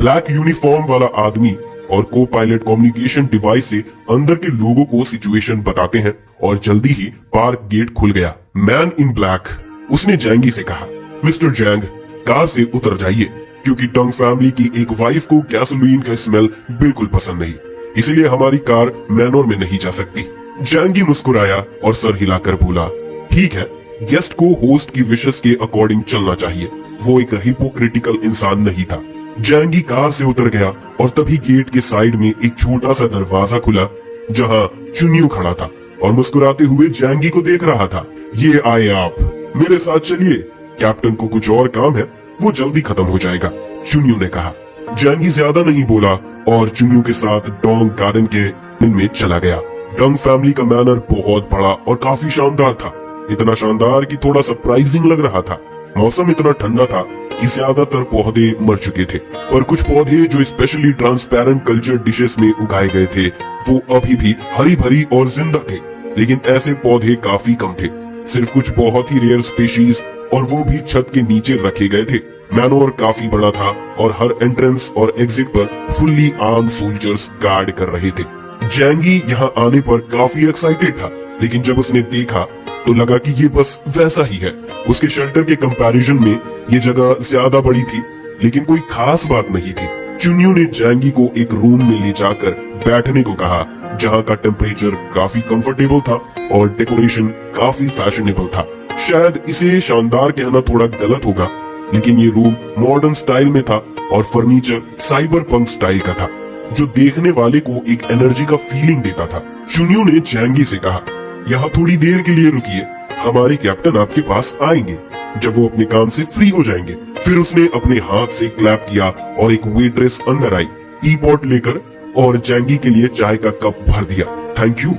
Black uniform वाला आदमी और को पायलट कम्युनिकेशन डिवाइस से अंदर के लोगों को सिचुएशन बताते हैं और जल्दी ही पार्क गेट खुल गया। मैन इन ब्लैक उसने जैंगी से कहा, मिस्टर जैंग कार से उतर जाइए, क्योंकि टंग फैमिली की एक वाइफ को गैसोलीन का स्मेल बिल्कुल पसंद नहीं, इसलिए हमारी कार मैनोर में नहीं जा सकती। जैंगी मुस्कुराया और सर हिलाकर बोला, ठीक है, गेस्ट को होस्ट की विशेस के अकॉर्डिंग चलना चाहिए। वो एक हिपोक्रिटिकल इंसान नहीं था। जैंगी कार से उतर गया और तभी गेट के साइड में एक छोटा सा दरवाजा खुला जहां चुन्यू खड़ा था और मुस्कुराते हुए जैंगी को देख रहा था। ये आए आप, मेरे साथ चलिए, कैप्टन को कुछ और काम है, वो जल्दी खत्म हो जाएगा, चुन्यू ने कहा। जैंगी ज्यादा नहीं बोला और चुन्यू के साथ डोंग गार्डन के में चला गया। डंग फैमिली का मैनर बहुत बड़ा और काफी शानदार था, इतना शानदार कि थोड़ा सरप्राइजिंग लग रहा था। मौसम इतना ठंडा था कि ज्यादातर पौधे मर चुके थे, पर कुछ पौधे जो स्पेशली ट्रांसपेरेंट कल्चर डिशेस में उगाए गए थे वो अभी भी हरी भरी और जिंदा थे। लेकिन ऐसे पौधे काफी कम थे, सिर्फ कुछ बहुत ही रेयर स्पीशीज, और वो भी छत के नीचे रखे गए थे। मैनोर काफी बड़ा था और हर एंट्रेंस और एग्जिट पर फुल्ली आर्म सोल्जर्स गार्ड कर रहे थे। जैंगी यहाँ आने पर काफी एक्साइटेड था, लेकिन जब उसने देखा तो लगा कि ये बस वैसा ही है। उसके शेल्टर के कंपैरिजन में ये जगह ज्यादा बड़ी थी, लेकिन कोई खास बात नहीं थी। चुन्यू ने जैंगी को एक रूम में ले जाकर बैठने को कहा, जहाँ का टेम्परेचर काफी कंफर्टेबल था और डेकोरेशन काफी फैशनेबल था। शायद इसे शानदार कहना थोड़ा गलत होगा, लेकिन ये रूम मॉडर्न स्टाइल में था और फर्नीचर साइबर पंक स्टाइल का था, जो देखने वाले को एक एनर्जी का फीलिंग देता था। चुन्यू ने जैंगी से कहा, यहाँ थोड़ी देर के लिए रुकिए, हमारे कैप्टन आपके पास आएंगे जब वो अपने काम से फ्री हो जाएंगे। फिर उसने अपने हाथ से क्लैप किया और एक वेट्रेस अंदर आई, टी पॉट लेकर, और जैंगी के लिए चाय का कप भर दिया। थैंक यू,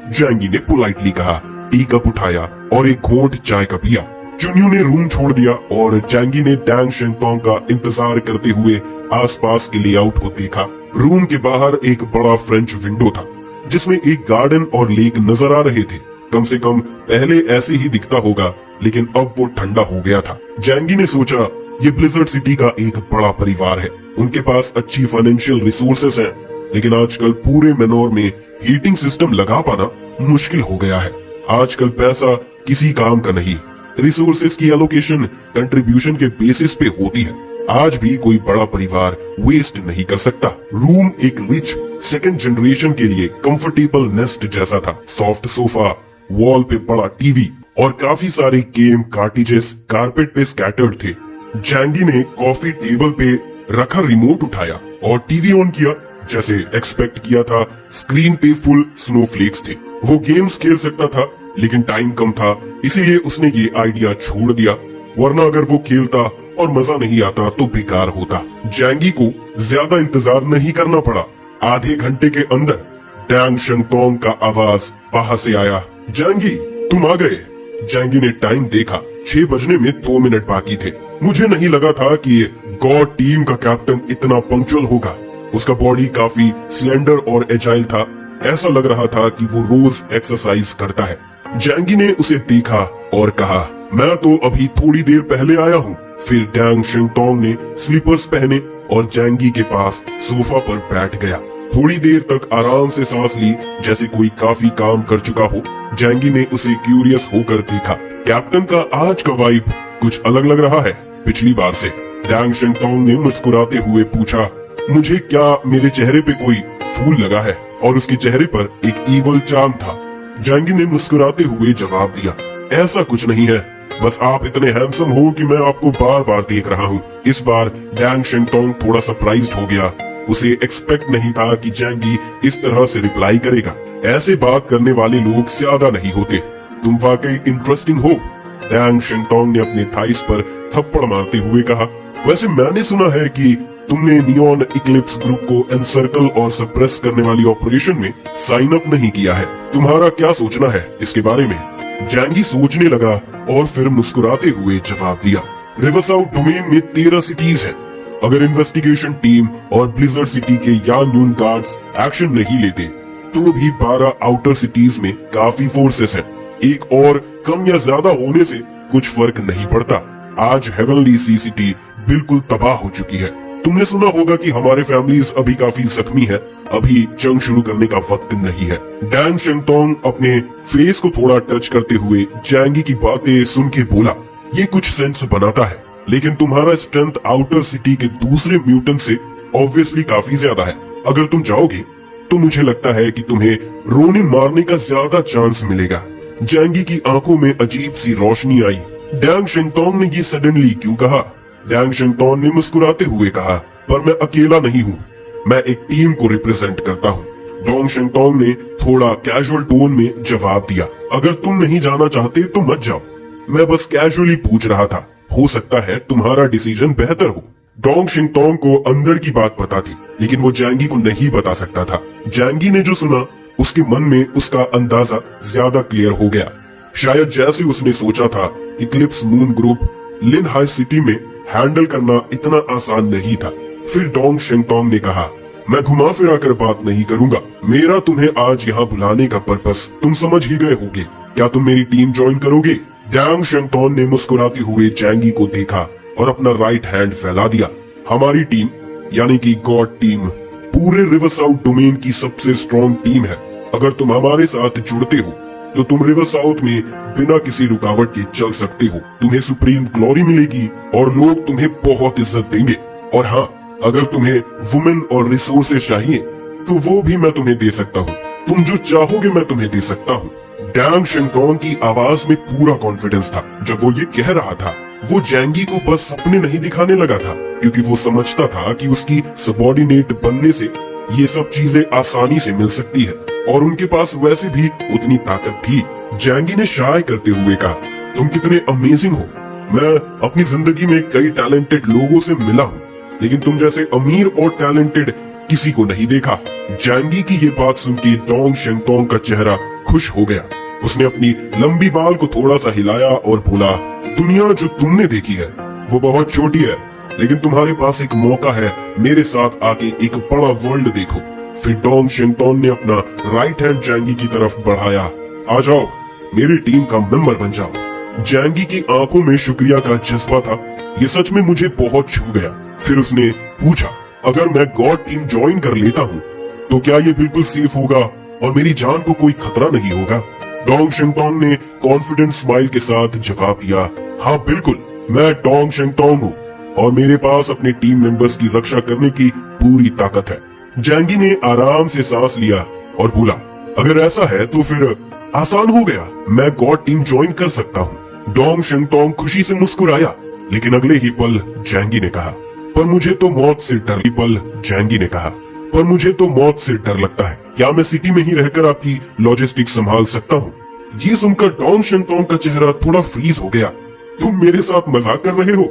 जैंगी ने पोलाइटली कहा, टी कप उठाया और एक घोंट चाय का पिया। चुन्यू ने रूम छोड़ दिया और जैंगी ने डैंग शेंगतोंग का इंतजार करते हुए आसपास के लेआउट को देखा। रूम के बाहर एक बड़ा फ्रेंच विंडो था, जिसमें एक गार्डन और लेक नजर आ रहे थे। कम से कम पहले ऐसे ही दिखता होगा, लेकिन अब वो ठंडा हो गया था। जैंगी ने सोचा, ये ब्लिजर्ड सिटी का एक बड़ा परिवार है, उनके पास अच्छी फाइनेंशियल रिसोर्सेस हैं, लेकिन आजकल पूरे मैनोर में हीटिंग सिस्टम लगा पाना मुश्किल हो गया है। आजकल पैसा किसी काम का नहीं, रिसोर्सेस की एलोकेशन कंट्रीब्यूशन के बेसिस पे होती है। आज भी कोई बड़ा परिवार वेस्ट नहीं कर सकता। रूम एक रिच सेकंड जनरेशन के लिए कंफर्टेबल नेस्ट जैसा था। सॉफ्ट सोफा, वॉल पे बड़ा टीवी और काफी सारे गेम कार्टिजेस कारपेट पे स्कैटर्ड थे। जैंगी ने कॉफी टेबल पे रखा रिमोट उठाया और टीवी ऑन किया। जैसे एक्सपेक्ट किया था, स्क्रीन पे फुल स्नोफ्लेक्स थे। वो गेम्स खेल सकता था, लेकिन टाइम कम था, इसीलिए उसने ये आइडिया छोड़ दिया, वरना अगर वो खेलता और मजा नहीं आता तो बेकार होता। जैंगी को ज्यादा इंतजार नहीं करना पड़ा। आधे घंटे के अंदर डैंग शेंगतोंग का आवाज बाहर से आया, जैंगी तुम आ गए। जैंगी ने टाइम देखा, 6 बजने में 2 मिनट बाकी थे। मुझे नहीं लगा था कि गॉड टीम का कैप्टन इतना पंक्चुअल होगा। उसका बॉडी काफी स्लेंडर और एजाइल था, ऐसा लग रहा था कि वो रोज एक्सरसाइज करता है। जैंगी ने उसे देखा और कहा, मैं तो अभी थोड़ी देर पहले आया हूँ। फिर डैंग शेंगतोंग ने स्लीपर्स पहने और जैंगी के पास सोफा पर बैठ गया। थोड़ी देर तक आराम से सांस ली, जैसे कोई काफी काम कर चुका हो। जैंगी ने उसे क्यूरियस होकर देखा। कैप्टन का आज का वाइब कुछ अलग लग रहा है पिछली बार से। डैंग शेंगतोंग ने मुस्कुराते हुए पूछा, मुझे क्या मेरे चेहरे पे कोई फूल लगा है? और उसके चेहरे पर एक ईवल चार्म था। जैंगी ने मुस्कुराते हुए जवाब दिया, ऐसा कुछ नहीं है, बस आप इतने हैंडसम हो कि मैं आपको बार बार देख रहा हूँ। इस बार डैंग शेंगतोंग थोड़ा सरप्राइज्ड हो गया। उसे एक्सपेक्ट नहीं था कि जैंगी इस तरह से रिप्लाई करेगा। ऐसे बात करने वाले लोग ज्यादा नहीं होते। तुम वाकई इंटरेस्टिंग हो, डैंग शेंगतोंग ने अपने थाइस पर थप्पड़ मारते हुए कहा। वैसे मैंने सुना है कि तुमने नियॉन इक्लिप्स ग्रुप को एनसर्कल और सप्रेस करने वाली ऑपरेशन में साइन अप नहीं किया है। तुम्हारा क्या सोचना है इसके बारे में? जैंगी सोचने लगा और फिर मुस्कुराते हुए जवाब दिया, रिवरसाउथ डोमेन में 13 सिटीज हैं। अगर इन्वेस्टिगेशन टीम और ब्लिजर्ड सिटी के यानून गार्ड्स एक्शन नहीं लेते तो भी 12 आउटर सिटीज में काफी फोर्सेस हैं। एक और कम या ज्यादा होने से कुछ फर्क नहीं पड़ता। आज हेवनली सी सिटी बिल्कुल तबाह हो चुकी है। तुमने सुना होगा कि हमारे फैमिलीज अभी काफी जख्मी है, अभी जंग शुरू करने का वक्त नहीं है। डैंग शेंगतोंग अपने फेस को थोड़ा टच करते हुए जैंगी की बातें सुन के बोला, ये कुछ सेंस बनाता है, लेकिन तुम्हारा स्ट्रेंथ आउटर सिटी के दूसरे म्यूटेंट से ऑब्वियसली काफी ज्यादा है। अगर तुम जाओगे तो मुझे लगता है कि तुम्हें रोनिन मारने का ज्यादा चांस मिलेगा। जैंगी की आंखों में अजीब सी रोशनी आई। डैंग शेंगतोंग ने ये सडनली क्यों कहा? डैंग शेंगतोंग ने मुस्कुराते हुए कहा, पर मैं अकेला नहीं हूँ, मैं एक टीम को रिप्रेजेंट करता हूँ। डैंग शेंगतोंग ने थोड़ा कैजुअल टोन में जवाब दिया, अगर तुम नहीं जाना चाहते तो मत जाओ, मैं बस कैजुअली पूछ रहा था, हो सकता है तुम्हारा डिसीजन बेहतर हो। डैंग शेंगतोंग को अंदर की बात पता थी, लेकिन वो जैंगी को नहीं बता सकता था। जैंगी ने जो सुना उसके मन में उसका अंदाजा ज्यादा क्लियर हो गया। शायद जैसे उसने सोचा था, इक्लिप्स मून ग्रुप लिन हाई सिटी में हैंडल करना इतना आसान नहीं था। फिर डैंग शेंगतोंग ने कहा, मैं घुमा फिरा कर बात नहीं करूंगा, मेरा तुम्हें आज यहाँ बुलाने का पर्पस तुम समझ ही गए होगे, क्या तुम मेरी टीम ज्वाइन करोगे? डैंग शेंगतोंग ने मुस्कुराते हुए जैंगी को देखा और अपना राइट हैंड फैला दिया। हमारी टीम यानी कि गॉड टीम पूरे रिवर साउथ डोमेन की सबसे स्ट्रॉन्ग टीम है। अगर तुम हमारे साथ जुड़ते हो तो तुम रिवर साउथ में बिना किसी रुकावट के चल सकते हो, तुम्हें सुप्रीम ग्लोरी मिलेगी और लोग तुम्हें बहुत इज्जत देंगे। और हाँ, अगर तुम्हें वुमेन और रिसोर्सेज चाहिए तो वो भी मैं तुम्हें दे सकता हूँ, तुम जो चाहोगे मैं तुम्हें दे सकता हूँ। डैंग शेंगतोंग की आवाज में पूरा कॉन्फिडेंस था। जब वो ये कह रहा था, वो जैंगी को बस सपने नहीं दिखाने लगा था, क्योंकि वो समझता था कि उसकी सबॉर्डिनेट बनने से ये सब चीजें आसानी से मिल सकती है, और उनके पास वैसे भी उतनी ताकत थी। जैंगी ने शाय करते हुए कहा, तुम कितने अमेजिंग हो, मैं अपनी जिंदगी में कई टैलेंटेड लोगों से मिला हूँ, लेकिन तुम जैसे अमीर और टैलेंटेड किसी को नहीं देखा। जैंगी की ये बात सुन के डैंग शेंगतोंग का चेहरा खुश हो गया। उसने अपनी लंबी बाल को थोड़ा सा हिलाया और बोला, दुनिया जो तुमने देखी है वो बहुत छोटी है, लेकिन तुम्हारे पास एक मौका है, मेरे साथ आके एक बड़ा वर्ल्ड देखो। फिर डैंग शेंगतोंग ने अपना राइट हैंड जैंगी की तरफ बढ़ाया, आ जाओ, मेरी टीम का मेंबर बन जाओ। जैंगी की आंखों में शुक्रिया का जज्बा था, ये सच में मुझे बहुत छू गया। फिर उसने पूछा, अगर मैं गॉड टीम ज्वाइन कर लेता हूँ तो क्या ये बिल्कुल सेफ होगा और मेरी जान को कोई खतरा नहीं होगा? डैंग शेंगतोंग ने कॉन्फिडेंट स्माइल के साथ जवाब दिया, हाँ बिल्कुल, मैं डैंग शेंगतोंग हूँ और मेरे पास अपने टीम मेंबर्स की रक्षा करने की पूरी ताकत है। जैंगी ने आराम से सांस लिया और बोला, अगर ऐसा है तो फिर आसान हो गया, मैं गॉड टीम ज्वाइन कर सकता हूँ। डैंग शेंगतोंग खुशी से मुस्कुराया, लेकिन अगले ही पल जैंगी ने कहा, पर मुझे तो मौत से डर जैंगी ने कहा, पर मुझे तो मौत से डर लगता है, क्या मैं सिटी में ही रहकर आपकी लॉजिस्टिक संभाल सकता हूँ? ये सुनकर डैंग शेंगतोंग का चेहरा थोड़ा फ्रीज हो गया। तुम मेरे साथ मजाक कर रहे हो?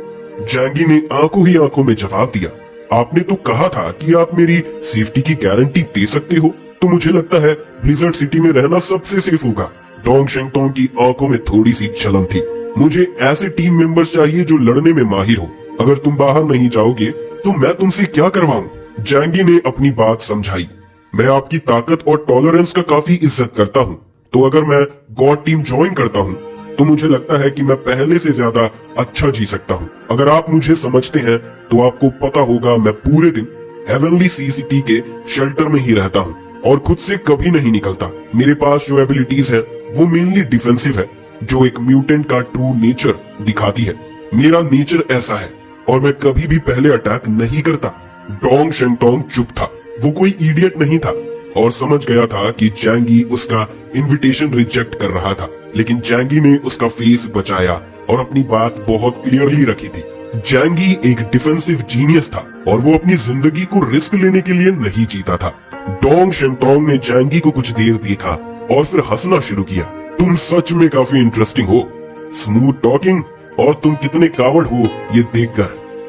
जैंगी ने आंखों ही आंखों में जवाब दिया, आपने तो कहा था कि आप मेरी सेफ्टी की गारंटी दे सकते हो, तो मुझे लगता है ब्लिज़र्ड सिटी में रहना सबसे सेफ होगा। डैंग शेंगतोंग की आंखों में थोड़ी सी जलन थी। मुझे ऐसे टीम मेंबर्स चाहिए जो लड़ने में माहिर हो, अगर तुम बाहर नहीं जाओगे तो मैं तुमसे क्या करवाऊं? जैंगी ने अपनी बात समझाई, मैं आपकी ताकत और टॉलरेंस का काफी इज्जत करता हूँ, तो अगर मैं गॉड टीम ज्वाइन करता हूँ तो मुझे लगता है कि मैं पहले से ज्यादा अच्छा जी सकता हूँ। अगर आप मुझे समझते हैं तो आपको पता होगा मैं पूरे दिन हेवनली सी सिटी के शेल्टर में ही रहता हूँ और खुद से कभी नहीं निकलता। मेरे पास जो एबिलिटीज है वो मेनली डिफेंसिव है, जो एक म्यूटेंट का ट्रू नेचर दिखाती है। मेरा नेचर ऐसा है और मैं कभी भी पहले अटैक नहीं करता। डैंग शेंगतोंग चुप था, वो कोई इडियट नहीं था और समझ गया था कि जैंगी उसका इनविटेशन रिजेक्ट कर रहा था, लेकिन जैंगी ने उसका फेस बचाया और अपनी बात बहुत क्लियरली रखी थी। जैंगी एक डिफेंसिव जीनियस था और वो अपनी जिंदगी को रिस्क लेने के लिए नहीं जीता था। डैंग शेंगतोंग ने जैंगी को कुछ देर देखा और फिर हंसना शुरू किया, तुम सच में काफी इंटरेस्टिंग हो, स्मूथ टॉकिंग, और तुम कितने कावड़ हो ये देखकर,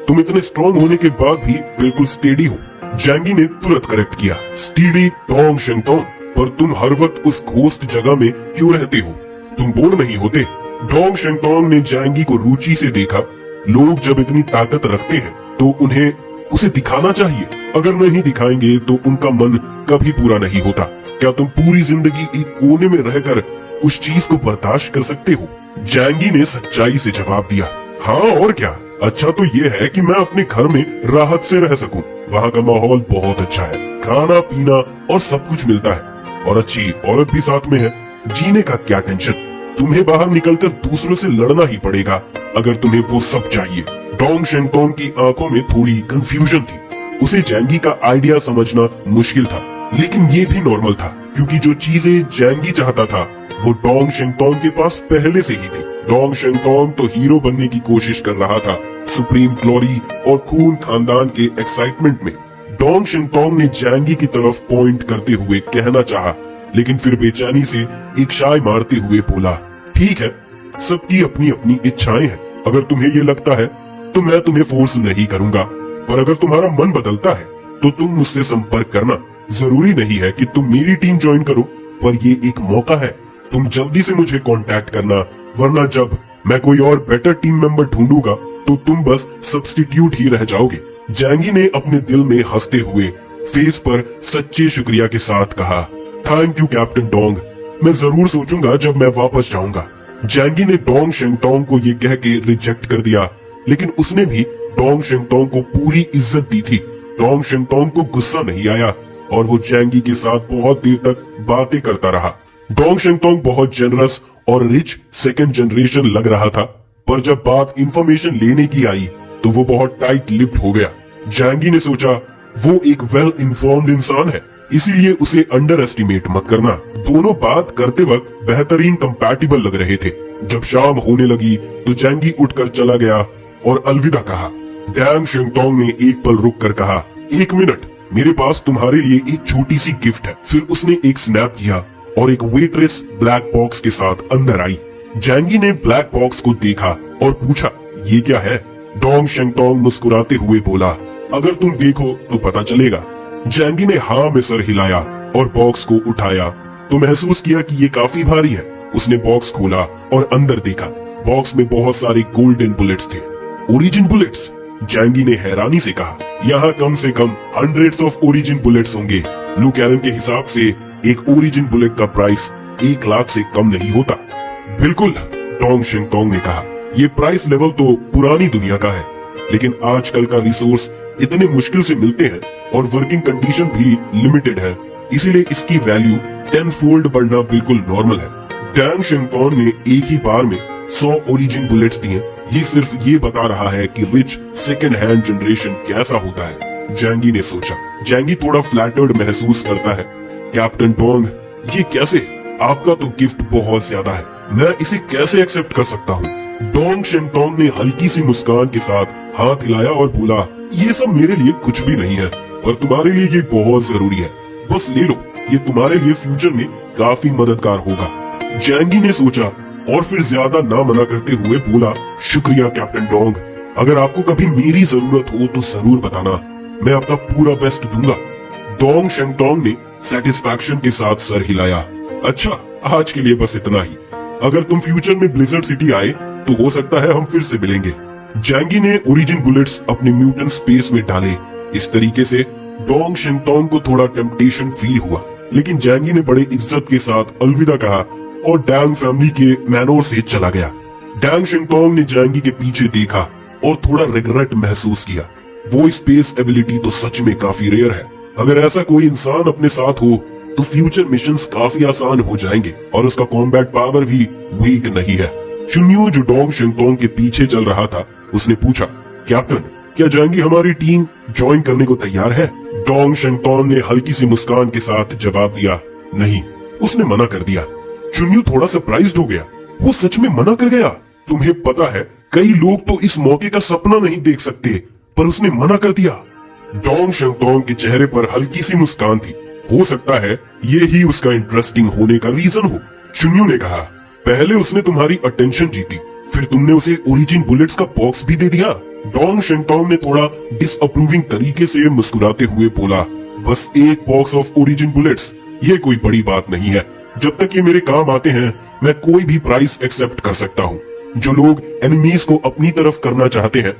तुम इतने स्ट्रॉन्ग होने के बाद भी बिल्कुल स्टेडी हो। जैंगी ने तुरंत करेक्ट किया, स्टेडी डैंग शेंगतोंग, पर तुम हर वक्त उस घोस्ट जगह में क्यों रहते हो, तुम बोर नहीं होते? डैंग शेंगतोंग ने जैंगी को रुचि से देखा, लोग जब इतनी ताकत रखते हैं तो उन्हें उसे दिखाना चाहिए, अगर नहीं दिखाएंगे तो उनका मन कभी पूरा नहीं होता। क्या तुम पूरी जिंदगी एक कोने में रहकर उस चीज को बर्दाश्त कर सकते हो? जैंगी ने सच्चाई से जवाब दिया, हाँ और क्या, अच्छा तो ये है कि मैं अपने घर में राहत से रह सकूं। वहाँ का माहौल बहुत अच्छा है, खाना पीना और सब कुछ मिलता है और अच्छी औरत भी साथ में है। जीने का क्या टेंशन, तुम्हें बाहर निकलकर दूसरों से लड़ना ही पड़ेगा अगर तुम्हें वो सब चाहिए। डोंग शेंगतोंग की आंखों में थोड़ी कंफ्यूजन थी। उसे जैंगी का आइडिया समझना मुश्किल था, लेकिन ये भी नॉर्मल था क्योंकि जो चीजें जैंगी चाहता था वो डोंग शेंगतोंग के पास पहले से ही थी। डोंग शेंगतोंग तो हीरो बनने की कोशिश कर रहा था, सुप्रीम ग्लोरी और खून खानदान के एक्साइटमेंट में। डोंग शेंगतोंग ने जैंगी की तरफ पॉइंट करते हुए कहना चाहा, लेकिन फिर बेचैनी से एक शाय मारते हुए बोला, ठीक है, सबकी अपनी अपनी इच्छाएं हैं। अगर तुम्हें ये लगता है तो मैं तुम्हें फोर्स नहीं करूंगा, पर अगर तुम्हारा मन बदलता है तो तुम मुझसे संपर्क करना। जरूरी नहीं है कि तुम मेरी टीम ज्वाइन करो, पर ये एक मौका है। तुम जल्दी से मुझे कांटेक्ट करना, वरना जब मैं कोई और बेटर टीम मेंबर ढूंढूंगा तो तुम बस सब्स्टिट्यूट ही रह जाओगे। जैंगी ने अपने दिल में हंसते हुए फेस पर सच्चे शुक्रिया के साथ कहा, थैंक यू कैप्टन डोंग, मैं जरूर सोचूंगा जब मैं वापस जाऊंगा। जैंगी ने डोंग शेंगतोंग को ये कह के रिजेक्ट कर दिया, लेकिन उसने भी डोंग शेंगतोंग को पूरी इज्जत दी थी। डोंग शेंगतोंग को गुस्सा नहीं आया और वो जैंगी के साथ बहुत देर तक बातें करता रहा। डोंग शेंगतोंग बहुत जेनरस और रिच सेकंड जनरेशन लग रहा था, पर जब बात इंफॉर्मेशन लेने की आई तो वो बहुत टाइट लिप्ड हो गया। जैंगी ने सोचा वो एक वेल इन्फॉर्म्ड इंसान है, इसीलिए उसे अंडर एस्टिमेट मत करना। दोनों बात करते वक्त बेहतरीन कंपैटिबल लग रहे थे। जब शाम होने लगी तो जैंगी उठकर चला गया और अलविदा कहा। डोंग शेंगतोंग ने एक पल रुक कर कहा, एक मिनट, मेरे पास तुम्हारे लिए एक छोटी सी गिफ्ट है। फिर उसने एक स्नैप किया और एक वेट्रेस ब्लैक बॉक्स के साथ अंदर आई। जैंगी ने ब्लैक बॉक्स को देखा और पूछा, ये क्या है? डोंग शेंगतोंग मुस्कुराते हुए बोला, अगर तुम देखो तो पता चलेगा। जैंगी ने हाँ में सर हिलाया और बॉक्स को उठाया तो महसूस किया कि ये काफी भारी है। उसने बॉक्स खोला और अंदर देखा। बॉक्स में बहुत सारे गोल्डन बुलेट्स थे। Origin bullets? जैंगी ने हैरानी से कहा, यहाँ कम से कम हंड्रेड्स ऑफ ओरिजिन बुलेट्स होंगे। लू कैरन के हिसाब से एक ओरिजिन बुलेट का प्राइस 1 लाख से कम नहीं होता। बिल्कुल, डोंग शेंगतोंग ने कहा, ये प्राइस लेवल तो पुरानी दुनिया का है, लेकिन आजकल का रिसोर्स इतने मुश्किल से मिलते हैं और वर्किंग कंडीशन भी लिमिटेड है, इसीलिए इसकी वैल्यू 10 फोल्ड बढ़ना बिल्कुल नॉर्मल है। डोंग शेंगतोंग ने एक ही बार में 100 ओरिजिन बुलेट्स दिए। ये सिर्फ ये बता रहा है कि रिच सेकंड हैंड जनरेशन कैसा होता है, जैंगी ने सोचा। जैंगी थोड़ा फ्लैटर्ड महसूस करता है। कैप्टन डोंग, ये कैसे? आपका तो गिफ्ट बहुत ज्यादा है, मैं इसे कैसे एक्सेप्ट कर सकता हूँ? डोंग शेंगतोंग ने हल्की सी मुस्कान के साथ हाथ हिलाया और बोला, ये सब मेरे लिए कुछ भी नहीं है, पर तुम्हारे लिए ये बहुत जरूरी है। बस ले लो, ये तुम्हारे लिए फ्यूचर में काफी मददगार होगा। जैंगी ने सोचा और फिर ज्यादा ना मना करते हुए बोला, शुक्रिया कैप्टन डोंग, अगर आपको कभी मेरी जरूरत हो तो जरूर बताना, मैं अपना पूरा बेस्ट दूंगा। डोंग शेंगतोंग ने सेटिस्फैक्शन के साथ सर हिलाया। अच्छा, आज के लिए बस इतना ही। अगर तुम फ्यूचर में ब्लिजर्ड सिटी आए तो हो सकता है हम फिर से मिलेंगे। जैंगी ने ओरिजिन बुलेट्स अपने म्यूटेंट स्पेस में डाले। इस तरीके से डोंग शेंगतोंग को थोड़ा टेम्पटेशन फील हुआ, लेकिन जैंगी ने बड़े इज्जत के साथ अलविदा कहा और डैंग फैमिली के मैनोर से चला गया। डोंग शेंगतोंग ने जैंगी के पीछे देखा और थोड़ा रिग्रेट महसूस किया। वो स्पेस एबिलिटी तो सच में काफी रेयर है। अगर ऐसा कोई इंसान अपने साथ हो तो फ्यूचर मिशंस काफी आसान हो जाएंगे और उसका कॉम्बैट पावर भी वीक नहीं है। चुन्यू जो डोंग शेंगतोंग के पीछे चल रहा था, उसने पूछा, कैप्टन, क्या जैंगी हमारी टीम ज्वाइन करने को तैयार है? डोंग शेंगतोंग ने हल्की सी मुस्कान के साथ जवाब दिया, नहीं, उसने मना कर दिया। चुन्यू थोड़ा सरप्राइज्ड हो गया। वो सच में मना कर गया? तुम्हें पता है, कई लोग तो इस मौके का सपना नहीं देख सकते, पर उसने मना कर दिया। डोंग शेंगतोंग के चेहरे पर हल्की सी मुस्कान थी। हो सकता है ये ही उसका इंटरेस्टिंग होने का रीजन हो। चुन्यू ने कहा, पहले उसने तुम्हारी अटेंशन जीती, फिर तुमने उसे ओरिजिन बुलेट्स का बॉक्स भी दे दिया। डोंग शेंगतोंग ने थोड़ा डिसअप्रूविंग तरीके से मुस्कुराते हुए बोला, बस एक बॉक्स ऑफ ओरिजिन बुलेट्स, ये कोई बड़ी बात नहीं है। जब तक ये मेरे काम आते हैं, मैं कोई भी प्राइस एक्सेप्ट कर सकता हूँ। जो लोग एनिमीज को अपनी तरफ करना चाहते हैं